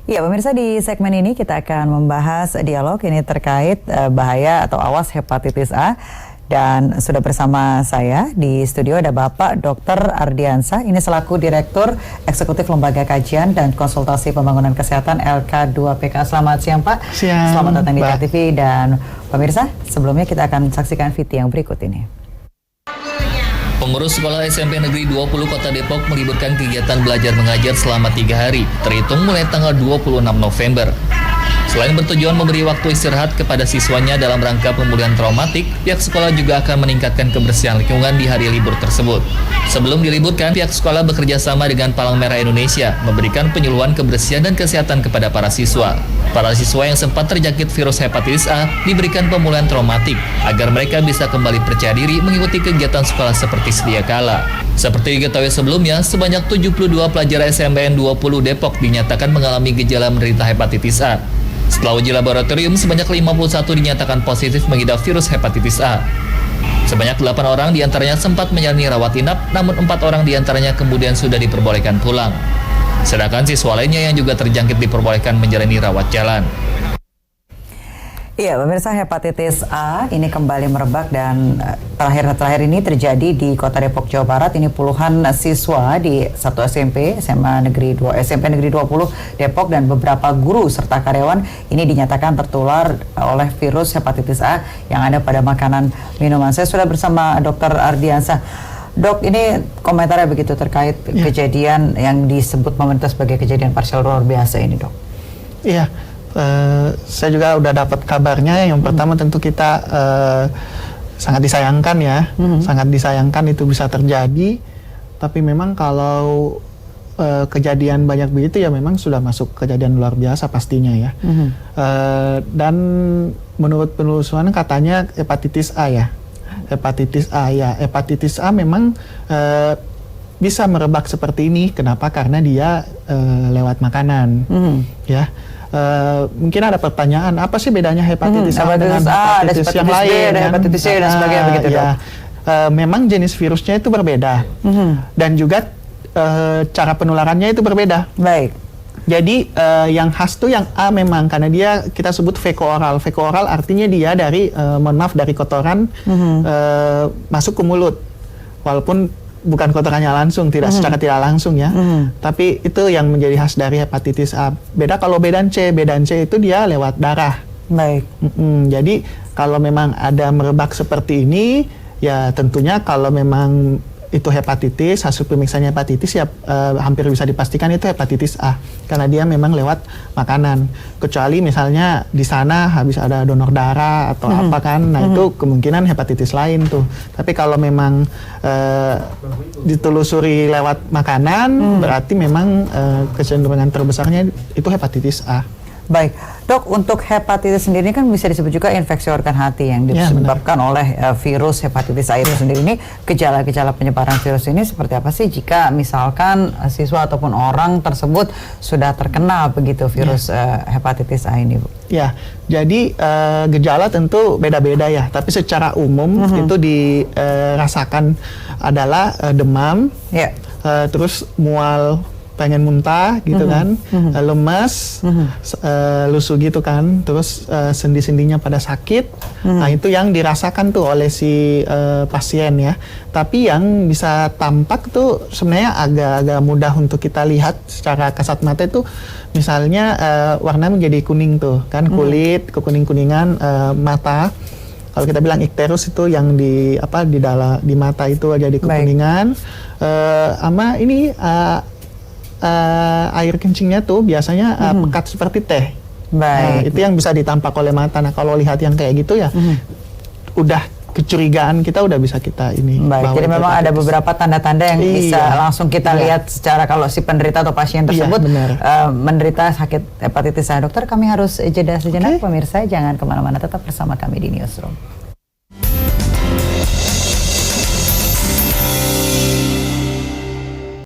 Ya, pemirsa, di segmen ini kita akan membahas dialog ini terkait bahaya atau awas hepatitis A. Dan sudah bersama saya di studio ada Bapak Dr. Ardiansah, ini selaku Direktur Eksekutif Lembaga Kajian dan Konsultasi Pembangunan Kesehatan LK2PK. Selamat siang, Pak. Siang, selamat datang di Mbak. KTV. Dan pemirsa, sebelumnya kita akan saksikan video yang berikut ini. Pengurus Sekolah SMP Negeri 20 Kota Depok meliburkan kegiatan belajar mengajar selama 3 hari, terhitung mulai tanggal 26 November. Selain bertujuan memberi waktu istirahat kepada siswanya dalam rangka pemulihan traumatik, pihak sekolah juga akan meningkatkan kebersihan lingkungan di hari libur tersebut. Sebelum diliburkan, pihak sekolah bekerja sama dengan Palang Merah Indonesia memberikan penyuluhan kebersihan dan kesehatan kepada para siswa. Para siswa yang sempat terjangkit virus hepatitis A diberikan pemulihan traumatik agar mereka bisa kembali percaya diri mengikuti kegiatan sekolah seperti sedia kala. Seperti diketahui sebelumnya, sebanyak 72 pelajar SMPN 20 Depok dinyatakan mengalami gejala menderita hepatitis A. Setelah uji laboratorium, sebanyak 51 dinyatakan positif mengidap virus hepatitis A. Sebanyak 8 orang diantaranya sempat menjalani rawat inap, namun 4 orang diantaranya kemudian sudah diperbolehkan pulang. Sedangkan siswa lainnya yang juga terjangkit diperbolehkan menjalani rawat jalan. Iya, pemirsa, hepatitis A ini kembali merebak dan terakhir ini terjadi di Kota Depok, Jawa Barat. Ini puluhan siswa di satu SMP, SMP Negeri 20 Depok dan beberapa guru serta karyawan ini dinyatakan tertular oleh virus hepatitis A yang ada pada makanan minuman. Saya sudah bersama Dr. Ardiansah. Dok, ini komentarnya begitu terkait kejadian yang disebut pemerintah sebagai kejadian parsial luar biasa ini, Dok. Iya. Saya juga udah dapat kabarnya. Yang pertama tentu kita sangat disayangkan ya, sangat disayangkan itu bisa terjadi. Tapi memang kalau kejadian banyak begitu ya memang sudah masuk kejadian luar biasa pastinya ya. Dan menurut penelusuran katanya hepatitis A ya, hepatitis A memang bisa merebak seperti ini. Kenapa? Karena dia lewat makanan, ya. Mungkin ada pertanyaan, apa sih bedanya hepatitis A dengan hepatitis yang lain? Hepatitis C dan sebagainya begitu, ya. Dok. Memang jenis virusnya itu berbeda, dan juga cara penularannya itu berbeda. Baik. Jadi yang khas tuh yang A memang karena dia kita sebut feko-oral. Feko-oral artinya dia dari dari kotoran masuk ke mulut, walaupun bukan kotorannya langsung, secara tidak langsung ya. Tapi itu yang menjadi khas dari hepatitis A. Beda kalau B dan C itu dia lewat darah. Baik. Jadi kalau memang ada merebak seperti ini, ya tentunya kalau memang itu hepatitis, hasil pemeriksaan hepatitis ya hampir bisa dipastikan itu hepatitis A. Karena dia memang lewat makanan. Kecuali misalnya di sana habis ada donor darah atau apa kan, nah itu kemungkinan hepatitis lain tuh. Tapi kalau memang ditelusuri lewat makanan, berarti memang kecenderungan terbesarnya itu hepatitis A. Baik, Dok, untuk hepatitis sendiri kan bisa disebut juga infeksi organ hati yang disebabkan oleh virus hepatitis A itu sendiri. Ini gejala-gejala penyebaran virus ini seperti apa sih jika misalkan siswa ataupun orang tersebut sudah terkena begitu virus hepatitis A ini, Bu? Ya, jadi gejala tentu beda-beda ya, tapi secara umum itu dirasakan adalah demam, terus mual, pengen muntah gitu kan, lemas, lusuh gitu kan, terus sendi-sendinya pada sakit. Nah itu yang dirasakan tuh oleh si pasien ya. Tapi yang bisa tampak tuh sebenarnya agak-agak mudah untuk kita lihat secara kasat mata itu, misalnya warna menjadi kuning tuh kan, kulit kekuning-kuningan, mata. Kalau kita bilang ikterus itu yang di mata itu jadi kekuningan. Sama ini air kencingnya tuh biasanya pekat seperti teh. Nah, itu yang bisa ditampak oleh mata. Nah, kalau lihat yang kayak gitu ya, udah kecurigaan kita udah bisa kita ini. Baik, jadi memang ada beberapa tanda-tanda yang bisa langsung kita lihat secara kalau si penderita atau pasien tersebut menderita sakit hepatitis A. Dokter, kami harus jeda sejenak. Pemirsa, jangan kemana-mana, tetap bersama kami di Newsroom.